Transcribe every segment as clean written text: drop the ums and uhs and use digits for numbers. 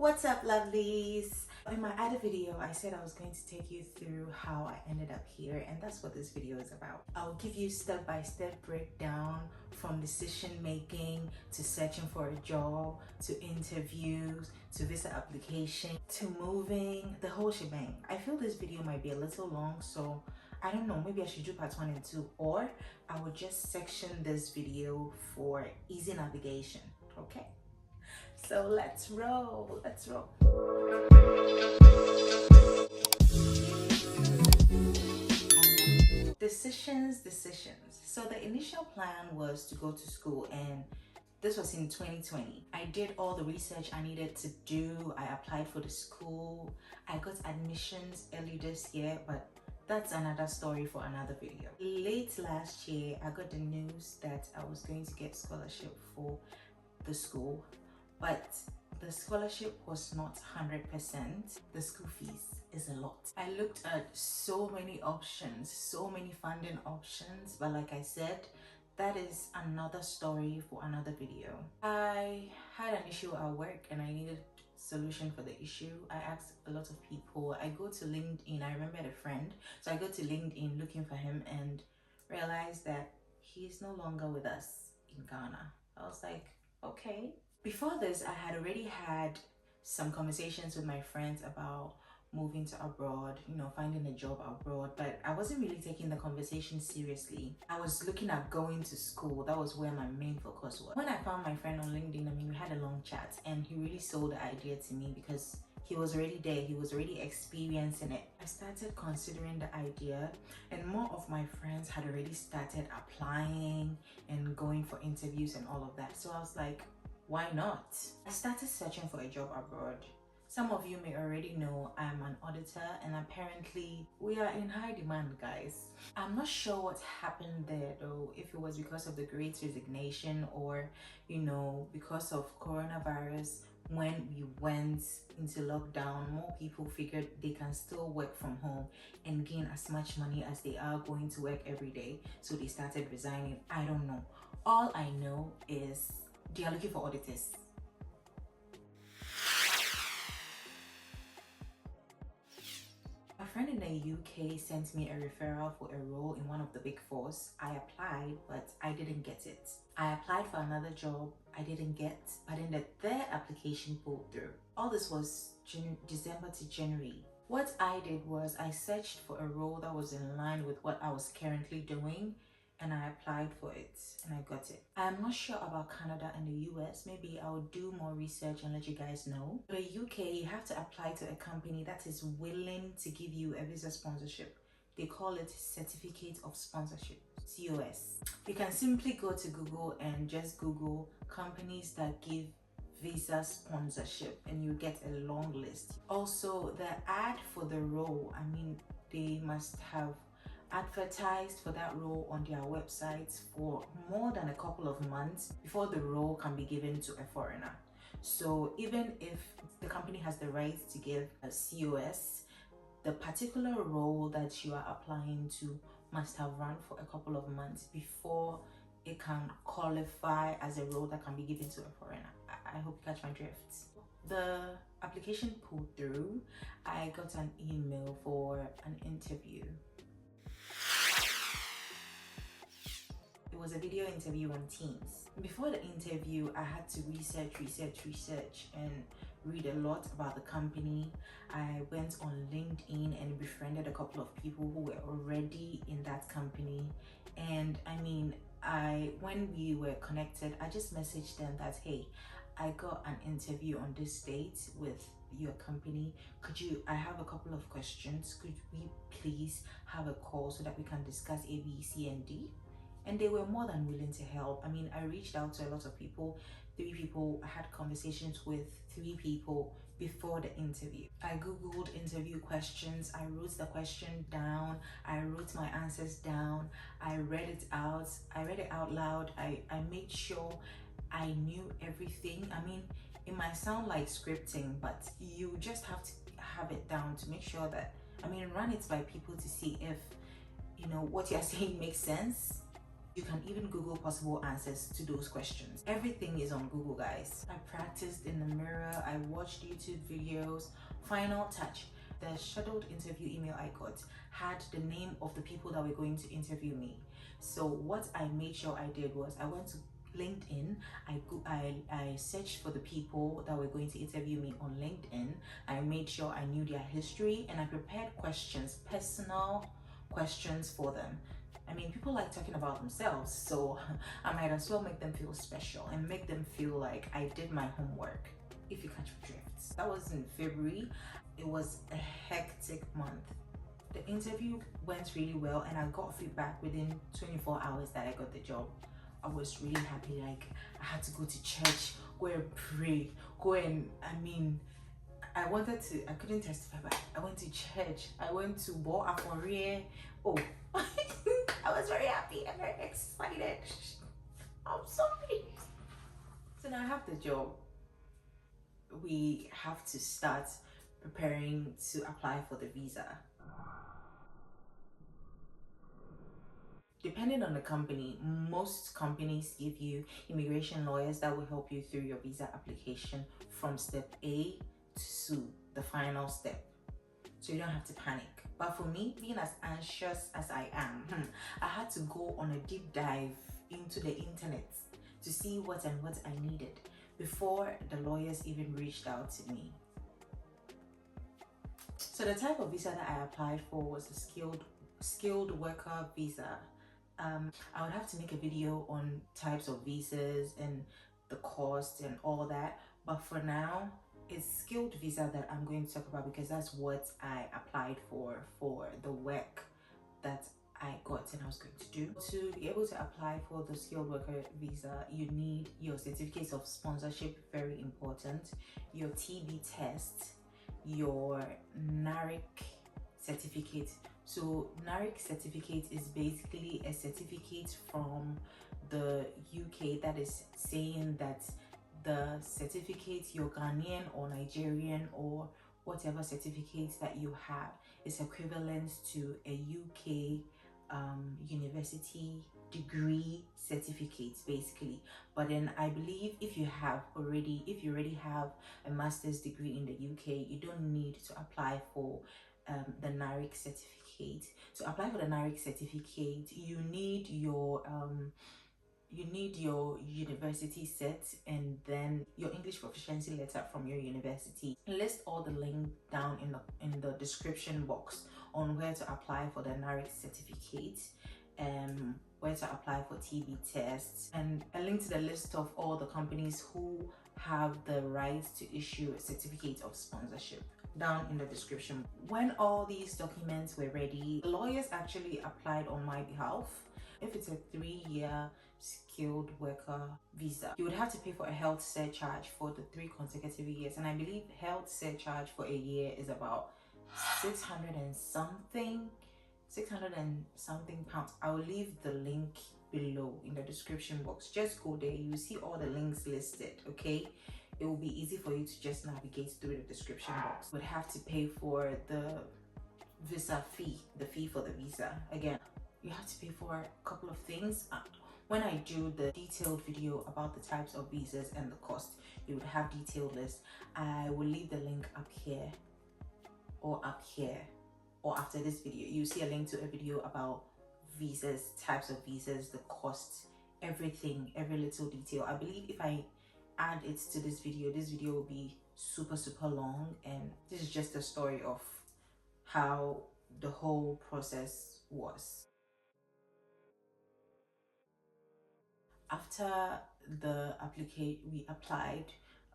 What's up, lovelies? In my other video, I said I was going to take you through how I ended up here, and that's what this video is about. I'll give you step-by-step breakdown from decision making to searching for a job, to interviews, to visa application, to moving, the whole shebang. I feel this video might be a little long, so I don't know, maybe I should do part 1 and 2, or I would just section this video for easy navigation, okay? So let's roll. Decisions. So the initial plan was to go to school, and this was in 2020. I did all the research I needed to do. I applied for the school. I got admissions early this year, but that's another story for another video. Late last year, I got the news that I was going to get scholarship for the school, but the scholarship was not 100%. The school fees is a lot. I looked at so many options, so many funding options, but like I said, that is another story for another video. I had an issue at work and I needed a solution for the issue. I asked a lot of people. I go to LinkedIn. I remembered a friend, so I go to LinkedIn looking for him and realized that he's no longer with us in Ghana. I was like, okay. Before this, I had already had some conversations with my friends about moving to abroad, finding a job abroad, but I wasn't really taking the conversation seriously. I was looking at going to school. That was where my main focus was. When I found my friend on LinkedIn, we had a long chat and he really sold the idea to me because he was already there, he was already experiencing it. I started considering the idea, and more of my friends had already started applying and going for interviews and all of that. So I was like, why not? I started searching for a job abroad. Some of you may already know I'm an auditor, and apparently we are in high demand, guys. I'm not sure what happened there though, if it was because of the Great Resignation or, because of coronavirus. When we went into lockdown, more people figured they can still work from home and gain as much money as they are going to work every day. So they started resigning. I don't know. All I know is they are looking for auditors. A friend in the UK sent me a referral for a role in one of the big fours. I applied, but I didn't get it. I applied for another job I didn't get, but then the third application pulled through. All this was December to January. What I did was I searched for a role that was in line with what I was currently doing, and I applied for it and I got it. I'm not sure about Canada and the US. Maybe I'll do more research and let you guys know. For the UK, you have to apply to a company that is willing to give you a visa sponsorship. They call it Certificate of Sponsorship, COS. You can simply go to Google and just Google companies that give visa sponsorship and you get a long list. Also, the ad for the role, they must have advertised for that role on their websites for more than a couple of months before the role can be given to a foreigner. So even if the company has the right to give a COS, the particular role that you are applying to must have run for a couple of months before it can qualify as a role that can be given to a foreigner. I hope you catch my drift. The application pulled through. I got an email for an interview. It was a video interview on Teams. Before the interview, I had to research and read a lot about the company. I went on LinkedIn and befriended a couple of people who were already in that company. And when we were connected, I just messaged them that, hey, I got an interview on this date with your company. I have a couple of questions. Could we please have a call so that we can discuss A, B, C, and D? And they were more than willing to help. I reached out to a lot of people. 3 people, I had conversations with 3 people before the interview. I Googled interview questions. I wrote the question down. I wrote my answers down. I read it out. I read it out loud. I made sure I knew everything. It might sound like scripting, but you just have to have it down to make sure that, run it by people to see if, what you're saying makes sense. You can even Google possible answers to those questions. Everything is on Google, guys. I practiced in the mirror, I watched YouTube videos. Final touch, the scheduled interview email I got had the name of the people that were going to interview me. So what I made sure I did was I went to LinkedIn. I searched for the people that were going to interview me on LinkedIn. I made sure I knew their history, and I prepared questions, personal questions for them. I mean, people like talking about themselves, so I might as well make them feel special and make them feel like I did my homework, if you catch my drift. That was in February. It was a hectic month. The interview went really well, and I got feedback within 24 hours that I got the job. I was really happy. Like, I had to go to church, go and pray, I couldn't testify, but I went to church. I went to Bo Aforie. Oh, I was very happy and very excited. I'm sorry. So now I have the job. We have to start preparing to apply for the visa. Depending on the company, most companies give you immigration lawyers that will help you through your visa application from step A to the final step, so you don't have to panic. But for me, being as anxious as I am, I had to go on a deep dive into the internet to see what I needed before the lawyers even reached out to me. So the type of visa that I applied for was a skilled worker visa. I would have to make a video on types of visas and the cost and all that, but for now it's skilled visa that I'm going to talk about, because that's what I applied for the work that I got and I was going to do. To be able to apply for the skilled worker visa, you need your certificates of sponsorship, very important, your TB test, your NARIC certificate. So NARIC certificate is basically a certificate from the UK that is saying that the certificate, your Ghanaian or Nigerian or whatever certificate that you have, is equivalent to a UK university degree certificate, basically. But then I believe if you already have a master's degree in the UK, you don't need to apply for the NARIC certificate. To apply for the NARIC certificate, you need your university set and then your English proficiency letter from your university. List all the link down in the description box on where to apply for the NARIC certificate, where to apply for TB tests, and a link to the list of all the companies who have the right to issue a certificate of sponsorship down in the description. When all these documents were ready, the lawyers actually applied on my behalf. If it's a 3-year skilled worker visa, you would have to pay for a health surcharge for the 3 consecutive years, and I believe health surcharge for a year is about 600 and something pounds. I'll leave the link below in the description box. Just go there, you see all the links listed, okay? It will be easy for you to just navigate through the description box. You would have to pay for the visa fee, the fee for the visa. Again, you have to pay for a couple of things. When I do the detailed video about the types of visas and the cost, you would have detailed list. I will leave the link up here or after this video. You see a link to a video about visas, types of visas, the cost, everything, every little detail. I believe if I add it to this video will be super long, and this is just a story of how the whole process was. After we applied,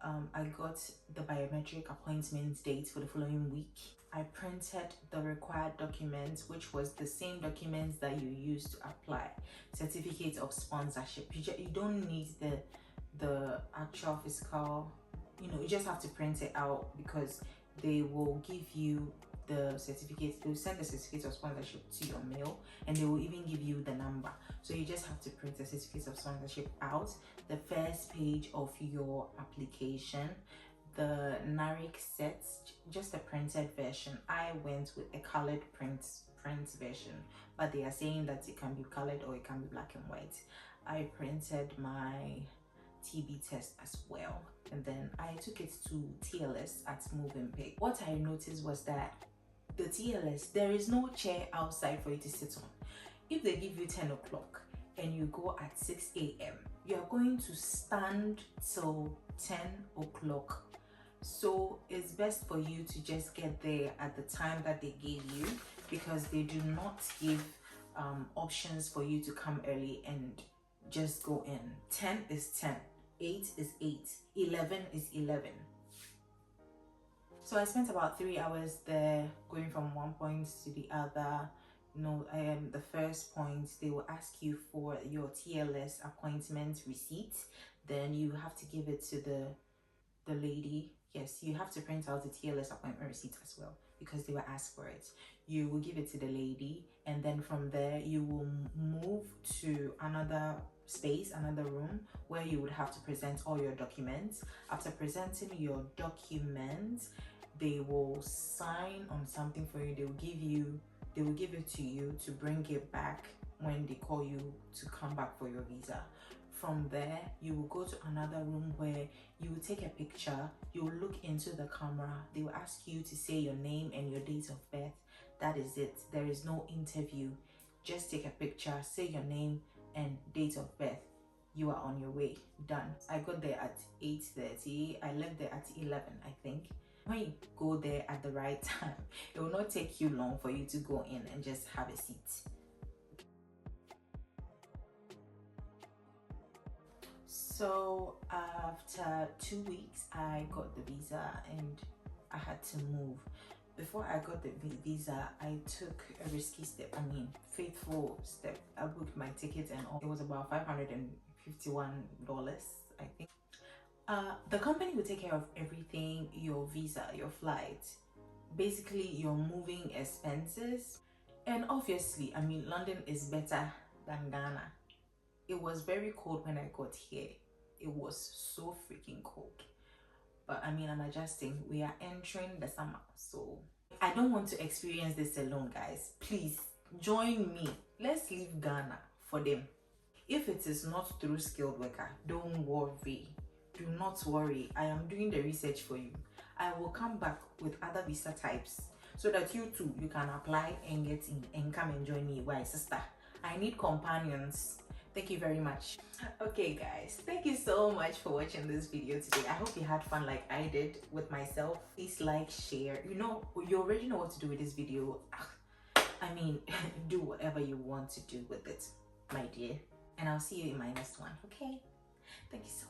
I got the biometric appointment date for the following week. I printed the required documents, which was the same documents that you use to apply. Certificate of sponsorship. You don't need the actual physical, you just have to print it out, because they will give you the certificate. They'll send the certificate of sponsorship to your mail, and they will even give you the number. So you just have to print the certificate of sponsorship out, the first page of your application, the NARIC sets, just a printed version. I went with a colored print print version, but they are saying that it can be colored or it can be black and white. I printed my TB test as well, and then I took it to TLS at Movenpick. What I noticed was that the TLS, there is no chair outside for you to sit on. If they give you 10 o'clock and you go at 6 a.m., you are going to stand till 10 o'clock. So it's best for you to just get there at the time that they gave you, because they do not give options for you to come early and just go in. 10 is 10, 8 is 8, 11 is 11. So I spent about 3 hours there, going from one point to the other. The first point, they will ask you for your TLS appointment receipt. Then you have to give it to the lady. Yes, you have to print out the TLS appointment receipt as well, because they will ask for it. You will give it to the lady, and then from there you will move to another space, another room, where you would have to present all your documents. After presenting your documents, they will sign on something for you. They will give it to you to bring it back when they call you to come back for your visa. From there, you will go to another room where you will take a picture. You will look into the camera. They will ask you to say your name and your date of birth. That is it. There is no interview. Just take a picture, say your name and date of birth. You are on your way. Done. I got there at 8:30. I left there at 11, I think. When you go there at the right time, it will not take you long for you to go in and just have a seat. So after 2 weeks, I got the visa and I had to move. Before I got the visa, I took a risky step, faithful step. I booked my ticket and all. It was about $551, I think. The company will take care of everything, your visa, your flight, basically your moving expenses. And obviously, London is better than Ghana. It was very cold when I got here. It was so freaking cold. But I'm adjusting. We are entering the summer, so I don't want to experience this alone, guys. Please join me. Let's leave Ghana for them. If it is not through skilled worker, don't worry. Do not worry. I am doing the research for you. I will come back with other visa types so that you too, you can apply and get in and come and join me. Why, sister? I need companions. Thank you very much. Okay guys, thank you so much for watching this video today. I hope you had fun like I did with myself. Please like, share. You already know what to do with this video. Do whatever you want to do with it, my dear. And I'll see you in my next one. Okay, thank you so much.